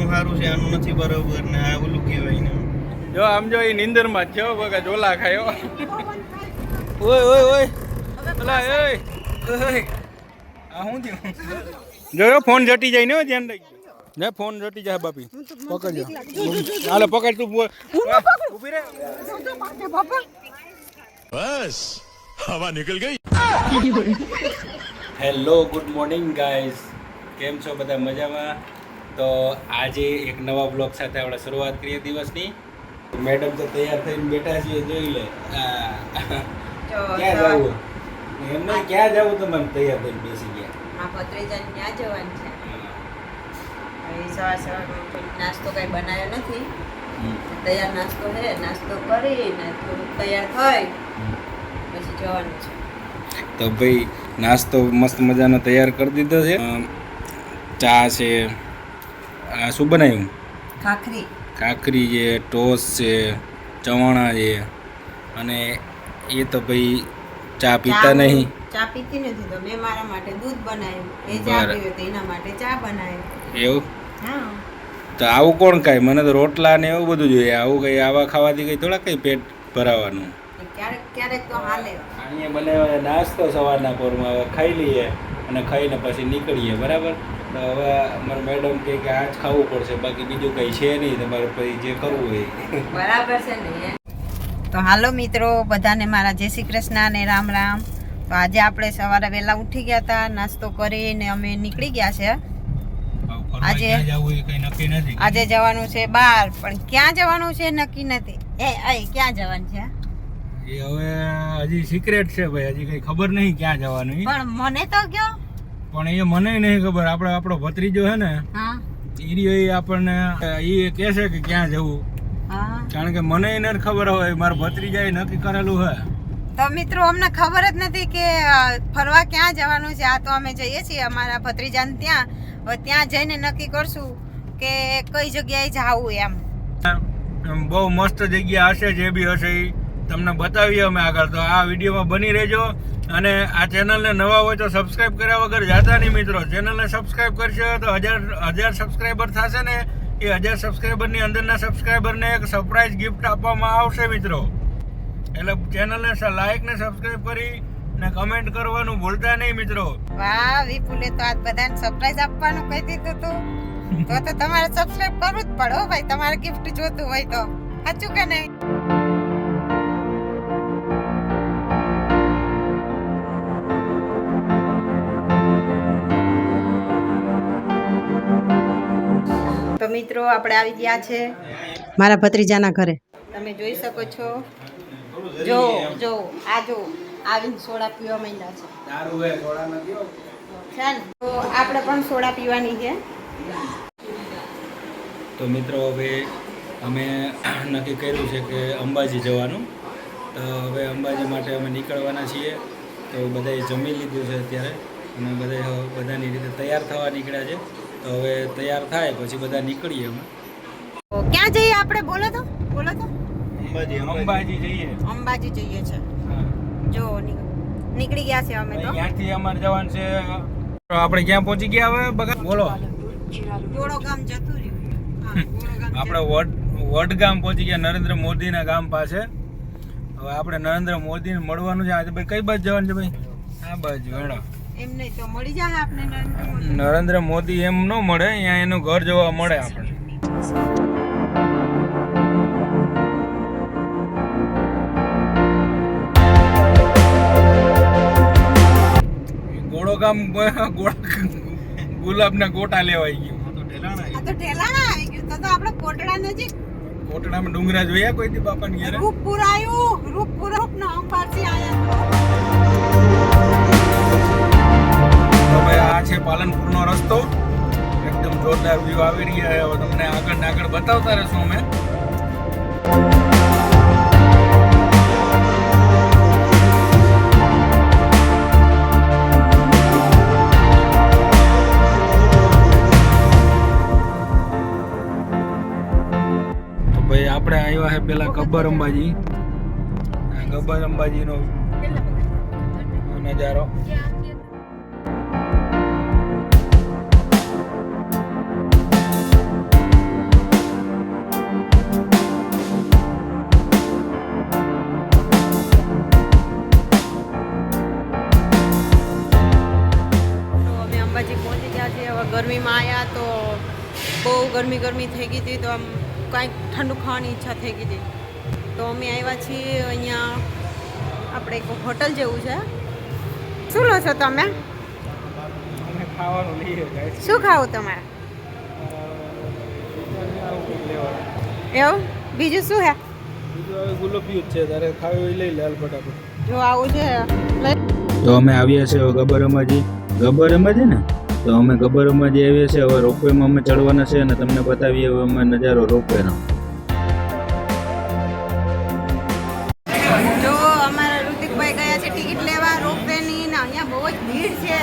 આનું સારું છે આનું નથી બરોબર ને આ ઓલું કહેવાય ને જો આમ જો એ નીંદરમાં જ છે બગા ઝોલા ખાયો ઓય ઓય ઓય અલા ઓય ઓય આ હું થયું જોયો ફોન જટી જાય ને ધ્યાન રાખજો ને ફોન જટી જાય બાપી પકડજો હાલો પકડ તું ઊભી રે બસ હવા નીકળ ગઈ હેલો ગુડ મોર્નિંગ ગાઈઝ કેમ છો બધા મજામાં તો આજે એક નવા બ્લોગ સાથે આપણે શરૂઆત કરીએ દિવસની મેડમ તો તૈયાર થઈને બેઠા છીએ જોઈ લે ક્યાં જવું એમને ક્યાં જવું તમારે તૈયાર થઈને બેસી ગયા ભત્રીજાને ત્યાં જવાનું છે સવાર સવારમાં નાસ્તો કઈ બનાવ્યો નથી તૈયાર નાસ્તો છે નાસ્તો કરીને થોડુંક તૈયાર થઈ પછી જવાનું છે તો ભાઈ નાસ્તો મસ્ત મજાનો તૈયાર કરી દીધો છે ચા છે આ શું બનાવ્યું કાકરી છે ટોસ છે ચવાણા છે અને એ તો ભાઈ ચા પીતા નહીં ચા પીતી નથી તો મેં મારા માટે દૂધ બનાવ્યું એ ચા પીવે તો એના માટે ચા બનાવ્યું એવું હા તો આવું કોણ ખાય મને તો રોટલા ને એવું બધું જોઈએ આવું કઈ આવા ખાવાથી કઈ થોડા કઈ પેટ ભરાવાનું ક્યારેક ક્યારેક તો હાલે અહીંયા બનાવ્યો નાસ્તો સવારના પોરમાં હવે ખાઈ લઈએ અને ખાઈને પછી નીકળીએ બરાબર તો હવે અમારા મેડમ કહે કે આ જ ખાવું પડશે બાકી બીજું કંઈ છે નહીં તમારે પછી જે કરવું હોય બરાબર છે ને તો હાલો મિત્રો બધાને મારા જય શ્રી કૃષ્ણ અને રામ રામ તો આજે આપણે સવારે વહેલા ઉઠી ગયા હતા નાસ્તો કરીને અમે નીકળી ગયા છે આજે જવાનું છે બહાર પણ ક્યાં જવાનું છે નક્કી નથી ક્યાં જવાનું છે એ હવે હજી સિક્રેટ છે ભાઈ હજી કઈ ખબર નહીં ક્યાં જવાનું પણ મને તો કયો પણ એ મને નહીં ખબર આપણો ભત્રીજો છે ને એ આપણને એ કહે છે કે ક્યાં જવું કારણ કે મને એને ખબર હોય મારા ભત્રીજાએ નક્કી કરેલું હે તો મિત્રો અમને ખબર જ નથી કે ફરવા ક્યાં જવાનું છે આ તો અમે જઈએ છીએ અમારા ભત્રીજાને ત્યાં હવે ત્યાં જઈને નક્કી કરશું કે કઈ જગ્યાએ જાવું એમ બહુ મસ્ત જગ્યા હશે જે બી હશે એ તમને બતાવીએ અમે આગળ તો આ વિડીયોમાં બની રહેજો અને આ ચેનલને નવા હોય તો સબસ્ક્રાઇબ કર્યા વગર જાતા નહીં મિત્રો ચેનલને સબસ્ક્રાઇબ કરશે તો હજાર સબસ્ક્રાઈબર થશે ને એ 1000 સબસ્ક્રાઈબરની અંદરના સબસ્ક્રાઈબરને એક સરપ્રાઈઝ ગિફ્ટ આપવામાં આવશે મિત્રો એટલે ચેનલને લાઈક ને સબસ્ક્રાઇબ કરી ને કમેન્ટ કરવાનું ભૂલતા નહીં મિત્રો વાહ વિપુલે તો આજ બધાને સરપ્રાઈઝ આપવાનું કહી દીધું તું તો તમારે સબસ્ક્રાઇબ કરવું જ પડે હો ભાઈ તમારે ગિફ્ટ જોતું હોય તો સાચું કે નહીં તો મિત્રો આપણે આવી ગયા છે મારા ભત્રીજાના ઘરે તમે જોઈ શકો છો જો આવીને સોડા પીવા માંડ્યા છે દારૂ હે સોડા નથી છે ને તો આપણે પણ સોડા પીવાની છે તો મિત્રો હવે અમે નક્કી કર્યું છે કે અંબાજી જવાનું તો હવે અંબાજી માટે અમે નીકળવાના છીએ તો બધાએ જમી લીધું છે અત્યારે અને બધાની રીતે તૈયાર થવા નીકળ્યા છે તો હવે તૈયાર થાય પછી બધા નીકળીએ અમે ક્યાં જઈએ આપણે બોલો તો અંબાજી જઈએ છે જો નીકળી ગયા છે અમે તો ત્યાંથી અમારે જવાનું છે આપણે ક્યાં પહોંચી ગયા હવે બગા બોલો ગોળો ગામ જતું રહ્યું આપણે વડગામ પહોંચી ગયા નરેન્દ્ર મોદીના ગામ પાસે હવે આપણે નરેન્દ્ર મોદીને મળવાનું છે આજે ભાઈ કઈ બાજુ જવાનું છે ભાઈ આ બાજુ હેડો એમ નહીં તો મળી જાય આપણે નરેન્દ્ર મોદી એમ ન મળે અહીંયા એનું ઘર જોવા મળે આપણને ગામ ગુલાબના ગોટા લેવાઈ ગયું તો ઢેલાણા આવી ગયું તો આપણે કોટડા નજીક કોટડામાં ડુંગરા જોયા કોઈ દી બાપાની ઘરે રૂપપુર ના અંબાજી આયા તો ભાઈ આ છે પાલનપુરનો રસ્તો એકદમ જોરદાર વ્યૂ આવી રહ્યા હવે તમને આગળ બતાવતા રહેશું અમે આપણે આવ્યા છે પેલા ગબ્બર અંબાજીનો નજારો ગરમી ગરમી થઈ ગઈ હતી તો આમ કાંઈક ઠંડુ ખાવાની ઈચ્છા થઈ ગઈ હતી. તો અમે આવ્યા છીએ અહીંયા આપણે એક હોટલ જેવું છે. શું લો છો તમે? અમે ખાવાનું લઈએ guys. શું ખાવું તમારે? એવું બીજું શું હે? બીજું હવે ગુલાબી જ છે, તારે ખાવી હોય લઈ લે હાલ ફટાફટ. જો આવું છે તો અમે આવ્યા છે ગબ્બર અંબાજી ને, તો અમે ગબ્બર અંબાજી આવ્યા છે. હવે રોપવેમાં અમે ચડવાના છે અને તમને બતાવીએ હવે અમે નજારો રોપવેનો. જો અમારા ઋતિકભાઈ ગયા છે ટિકિટ લેવા રોપવેની ને અહીંયા બહુ જ ભીડ છે.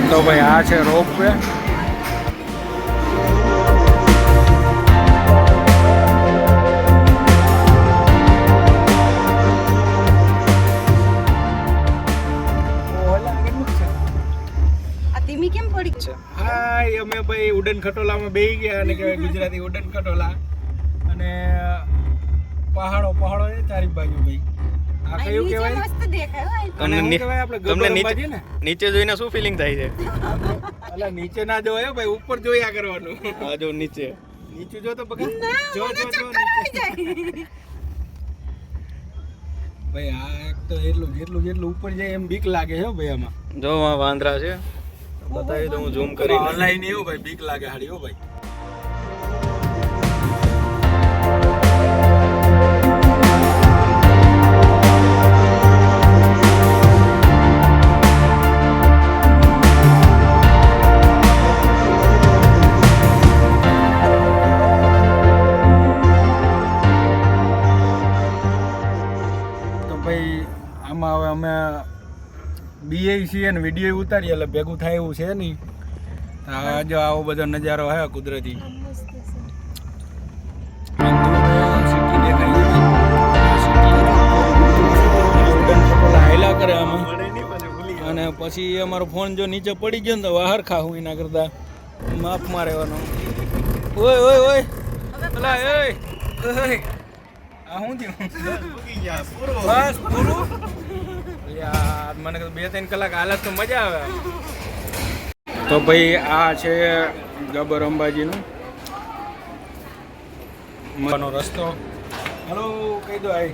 તો ભાઈ આ છે રોપવે. ધીમી કેમ પડી છે? હા અમે ભાઈ ઉડન ખટોલામાં બેસી ગયા અને કહેવાય ગુજરાતી ઉડન ખટોલા અને પહાડો છે ચારી બાજુ ભાઈ. આ કયું કહેવાય? મસ્ત દેખાય હો. અને શું કહેવાય આપણે ગબ્બર અંબાજી ને? નીચે જોઈને શું ફિલિંગ થાય છે? અલા નીચે ના જોવાય ભાઈ, ઉપર જોયા કરવાનું. હા જો નીચે નીચે જો તો બગા જો ભાઈ આ એક તો જેટલું ઉપર જાય એમ બીક લાગે છે ભાઈ આમાં. જો વાંદરા છે, બતાવી દઉં ઝૂમ કરી. ઓનલાઈન એવું ભાઈ બીક લાગે હાડી હો ભાઈ. આમાં હવે અમે બીએ છીએ ને વિડીયો ઉતારીએ એટલે ભેગું થાય એવું છે નહીં. જો આવો બધો નજારો હે કુદરતી. સિટી દેખાય હાયલા કરે આમાં. અને પછી અમારો ફોન જો નીચે પડી ગયો ને તો બહાર ખાવું એના કરતા માપમાં રહેવાનો. ઓય અલા ઓય આ શું થયું? બસ પૂરું યાર, મને 2-3 કલાક હાલત તો મજા આવે. તો ભાઈ આ છે ગબ્બર અંબાજીનો રસ્તો. હલો કહી દો આઈ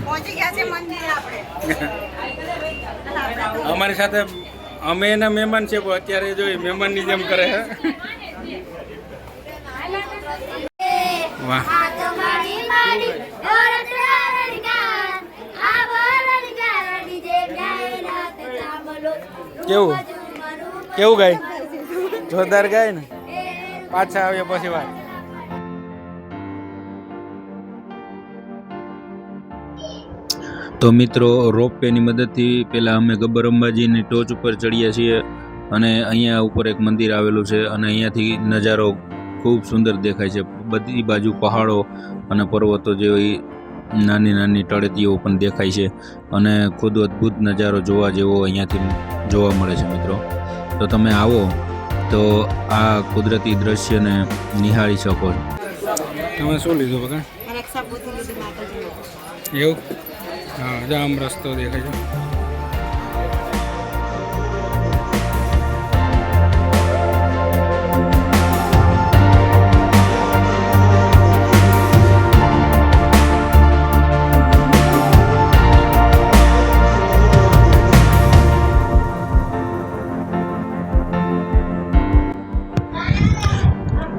પહોંચી ગયા છે મંદિરે આપણે. અમારી સાથે અમે એના મહેમાન છે પણ અત્યારે જો મહેમાનની જેમ કરે છે. વાહ કેવું ગાય? જોરદાર ગાય ને. પાછા આવ્યા પછી વાત. તો મિત્રો રોપવેની મદદથી પહેલાં અમે ગબ્બર અંબાજીની ટોચ ઉપર ચડીએ છીએ અને અહીંયા ઉપર એક મંદિર આવેલું છે અને અહીંયાથી નજારો ખૂબ સુંદર દેખાય છે. બધી બાજુ પહાડો અને પર્વતો જેવી નાની તળેટીઓ પણ દેખાય છે અને ખુદ અદ્ભુત નજારો જોવા જેવો અહીંયાથી જોવા મળે છે મિત્રો. તો તમે આવો તો આ કુદરતી દ્રશ્યને નિહાળી શકો છો. તમે શું લીધું બકા? એવું? હા જા આમ રસ્તો દેખાય છે.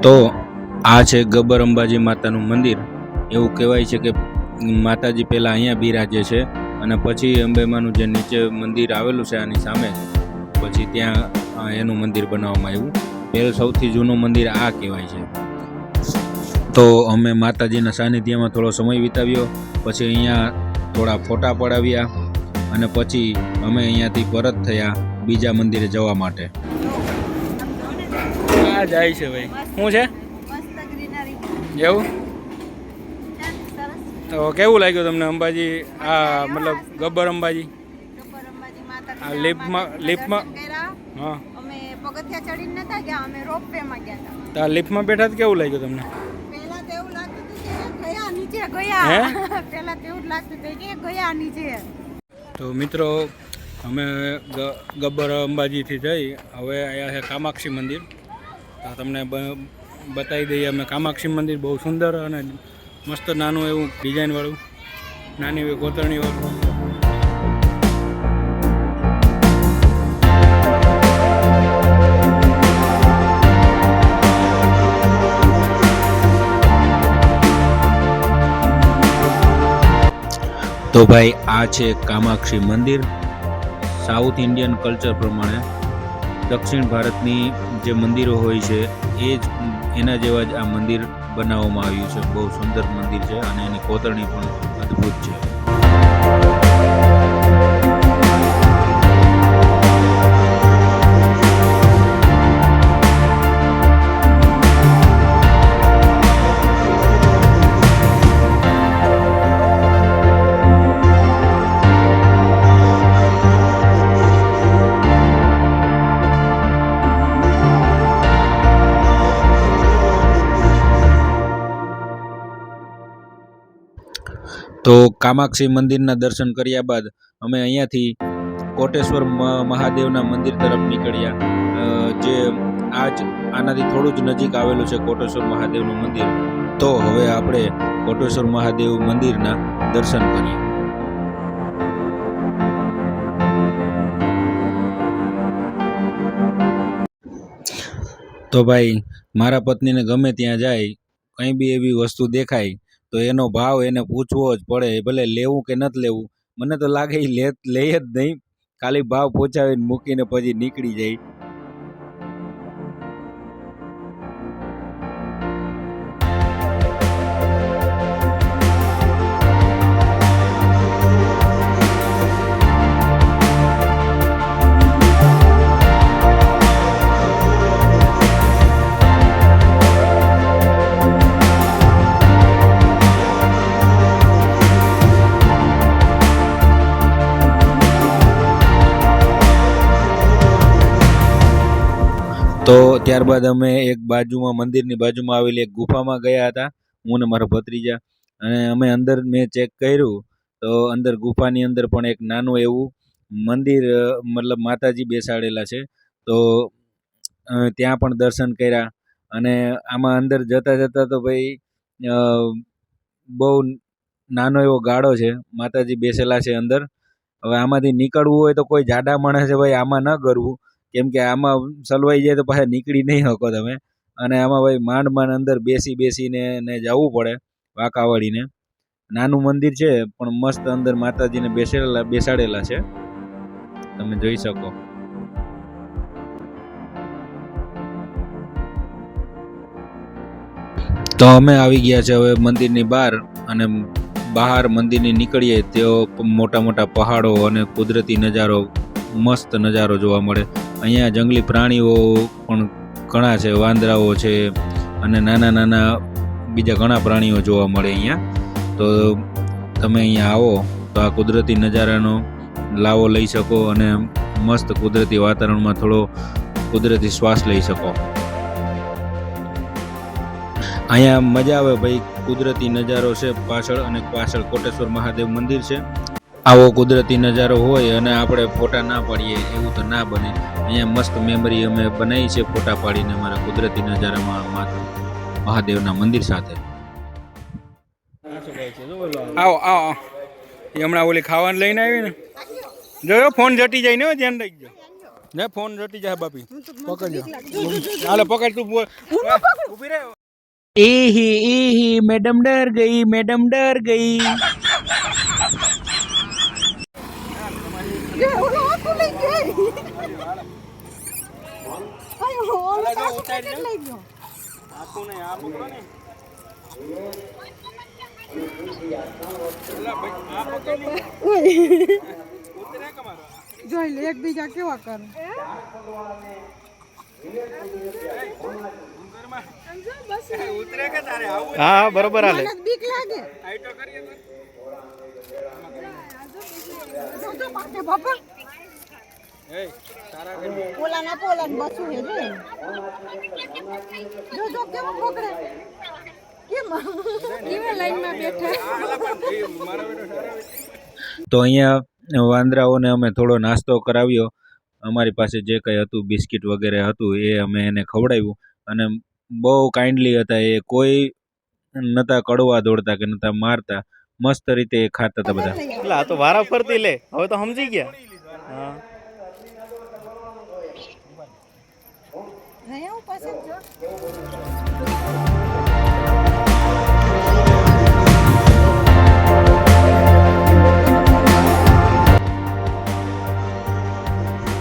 તો આ છે ગબ્બર અંબાજી માતાનું મંદિર. એવું કહેવાય છે કે માતાજી પહેલાં અહીંયા બિરાજે છે અને પછી અંબેમાનું જે નીચે મંદિર આવેલું છે આની સામે, પછી ત્યાં એનું મંદિર બનાવવામાં આવ્યું. પહેલું સૌથી જૂનું મંદિર આ કહેવાય છે. તો અમે માતાજીના સાનિધ્યમાં થોડો સમય વિતાવ્યો, પછી અહીંયા થોડા ફોટા પડાવ્યા અને પછી અમે અહીંયાથી પરત થયા બીજા મંદિરે જવા માટે. આ જાય છે ભાઈ. શું છે એવું? તો કેવું લાગ્યું તમને અંબાજી? આ મતલબ ગબ્બર અંબાજી આ લિફ્ટમાં હા અમે પગથિયા ચડીને નતા ગયા, અમે રોપવેમાં ગયા હતા. તો આ લિફ્ટમાં બેઠા તો કેવું લાગ્યું તમને? પહેલા તો એવું લાગતું હતું કે ગયા નીચે ગયા. પહેલા તો એવું લાગતું હતું કે ગયા નીચે. તો મિત્રો અમે ગબ્બર અંબાજીથી જઈ હવે અહીંયા છે કામાક્ષી મંદિર. તો તમને બતાવી દઈએ અમે. કામાક્ષી મંદિર બહુ સુંદર અને મસ્ત નાનું એવું ડિઝાઇનવાળું, નાની એવી કોતરણીવાળું. તો ભાઈ આ છે કામાક્ષી મંદિર. સાઉથ ઇન્ડિયન કલ્ચર પ્રમાણે દક્ષિણ ભારતની જે મંદિરો હોય છે એ જ એના જેવા જ આ મંદિર બનાવવામાં આવ્યું છે. બહુ સુંદર મંદિર છે અને એની કોતરણી પણ અદ્ભુત છે. તો કામાક્ષી મંદિરના દર્શન કર્યા બાદ અમે અહીંયાથી કોટેશ્વર મહાદેવના મંદિર તરફ નીકળ્યા, જે આનાથી થોડું જ નજીક આવેલું છે કોટેશ્વર મહાદેવનું મંદિર. તો હવે આપણે કોટેશ્વર મહાદેવ મંદિરના દર્શન કરીએ. તો ભાઈ મારા પત્નીને ગમે ત્યાં જાય, કંઈ બી એવી વસ્તુ દેખાય તો એનો ભાવ એને પૂછવો જ પડે, ભલે લેવું કે નથી લેવું. મને તો લાગે એ લે જ નહીં, ખાલી ભાવ પહોંચાવીને મૂકીને પછી નીકળી જાય. તો ત્યારબાદ અમે એક બાજુમાં મંદિરની બાજુમાં આવેલી એક ગુફામાં ગયા હતા, હું ને મારા ભત્રીજા. અને અમે અંદર મેં ચેક કર્યું તો અંદર ગુફાની અંદર પણ એક નાનું એવું મંદિર, મતલબ માતાજી બેસાડેલા છે. તો ત્યાં પણ દર્શન કર્યા. અને આમાં અંદર જતાં જતાં તો ભાઈ બહુ નાનો એવો ગાળો છે, માતાજી બેસેલા છે અંદર. હવે આમાંથી નીકળવું હોય તો કોઈ જાડા માણસે ભાઈ આમાં ન કરવું, કેમ કે આમાં સલવાઈ જાય તો પાછા નીકળી નહીં શકો તમે. અને આમાં ભાઈ માંડ અંદર બેસીને જવું પડે વાંકા વાળીને. નાનું મંદિર છે પણ મસ્ત અંદર માતાજીને બેસાડેલા છે, તમે જોઈ શકો. તો અમે આવી ગયા છે હવે મંદિરની બહાર, અને બહાર મંદિરની નીકળીએ તેઓ મોટા મોટા પહાડો અને કુદરતી નજારો, મસ્ત નજારો જોવા મળે. અહીંયા જંગલી પ્રાણીઓ પણ ઘણા છે, વાંદરાઓ છે અને નાના નાના બીજા ઘણા પ્રાણીઓ જોવા મળે અહીંયા. તો તમે અહીંયા આવો તો આ કુદરતી નજારાનો લાવો લઈ શકો અને મસ્ત કુદરતી વાતાવરણમાં થોડો કુદરતી શ્વાસ લઈ શકો. અહીંયા મજા આવે ભાઈ, કુદરતી નજારો છે પાછળ, અને પાછળ કોટેશ્વર મહાદેવ મંદિર છે. આવો કુદરતી નજારો હોય અને આપણે ફોટા ના પાડીએ એવું તો ના બને. અહીંયા મસ્ત મેમરી અમે બનાવી છે ફોટા પાડીને અમારા કુદરતી નજારામાં મહાદેવના મંદિર સાથે. આવો આવો, એ હમણાં ઓલી ખાવાનું લઈને આવી ને, જોયો ફોન જટી જાય ને, ધ્યાન રાખજો ને, ફોન જટી જાય બાપી, પકડજો. હાલે પકડ તું, ઊભી રહે. એહી મેડમ ડર ગઈ, મેડમ ડર ગઈ. જોઈ લે એકબીજા કેવા કરે. હા બરોબર હાલે. બીક લાગે. પોલા ના બસું હે જો કેવો પકડે, કેમ લાઈનમાં બેઠા. તો અહીંયા વાંદરાઓને અમે થોડો નાસ્તો કરાવ્યો. અમારી પાસે જે કંઈ હતું બિસ્કિટ વગેરે હતું એ અમે એને ખવડાવ્યું અને બહુ કાઇન્ડલી હતા. એ કોઈ નતા કડવા દોડતા કે નતા મારતા, મસ્ત રીતે એ ખાતા હતા બધા. એટલે આ તો વારા ફરતી લે, હવે તો સમજી ગયા. હા નહીં આવું પસંદ જો.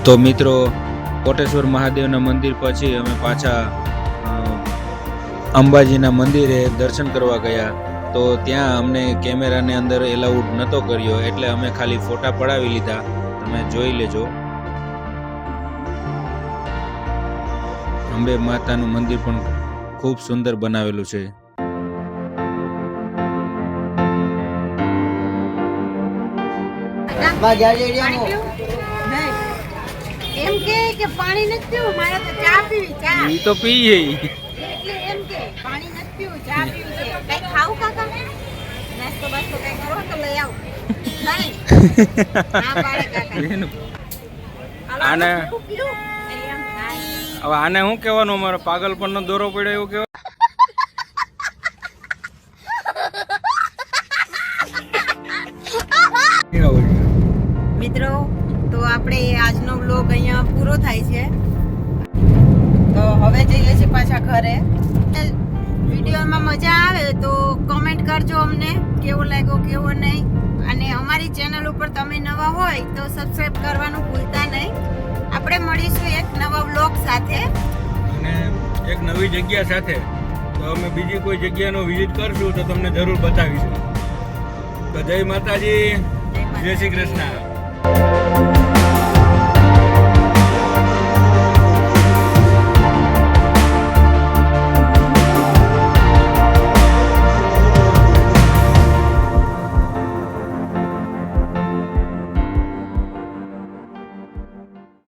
તો મિત્રો, કોટેશ્વર મહાદેવના મંદિર પછી અમે પાછા અંબાજીના મંદિરે દર્શન કરવા ગયા. તો ત્યાં અમને કેમેરાને અંદર એલાઉડ નહોતો કર્યો, એટલે અમે ખાલી ફોટા પડાવી લીધા. તમે જોઈ લેજો. અંબે માતાનું મંદિર પણ ખૂબ સુંદર બનાવેલું છે. પાણી પીવું? નહીં. એમ કે પાણી નથી પીવું, મારે તો ચા પીવી, ચા. ઈ તો પીએ. એટલે એમ કે પાણી નથી પીવું, ચા પીવી છે. કઈ ખાવું કાકા? નાસ્તો બાસ્તો કઈ કરો તો લઈ આવું. નહીં. ના પાડે કાકા. આને પીવું, પીવું. એટલે એમ થાય. હવે આને શું કહેવાનું? અમારો પાગલપણનો દોરો પડ્યો એવું કહેવાય. મિત્રો, તો આપણે આજનો વ્લોગ અહીંયા પૂરો થાય છે. તો હવે જઈએ છીએ પાછા ઘરે. વિડીયોમાં મજા આવે તો કમેન્ટ કરજો અમને કેવો લાગ્યો કેવો નહીં. અને અમારી ચેનલ ઉપર તમે નવા હોય તો સબસ્ક્રાઇબ કરવાનું ભૂલતા નહીં. આપણે મળીશું એક નવા વ્લોગ સાથે અને એક નવી જગ્યા સાથે. તો અમે બીજી કોઈ જગ્યાનો વિઝિટ કરશું તો તમને જરૂર બતાવીશું. તો જય માતાજી, જય શ્રી કૃષ્ણ.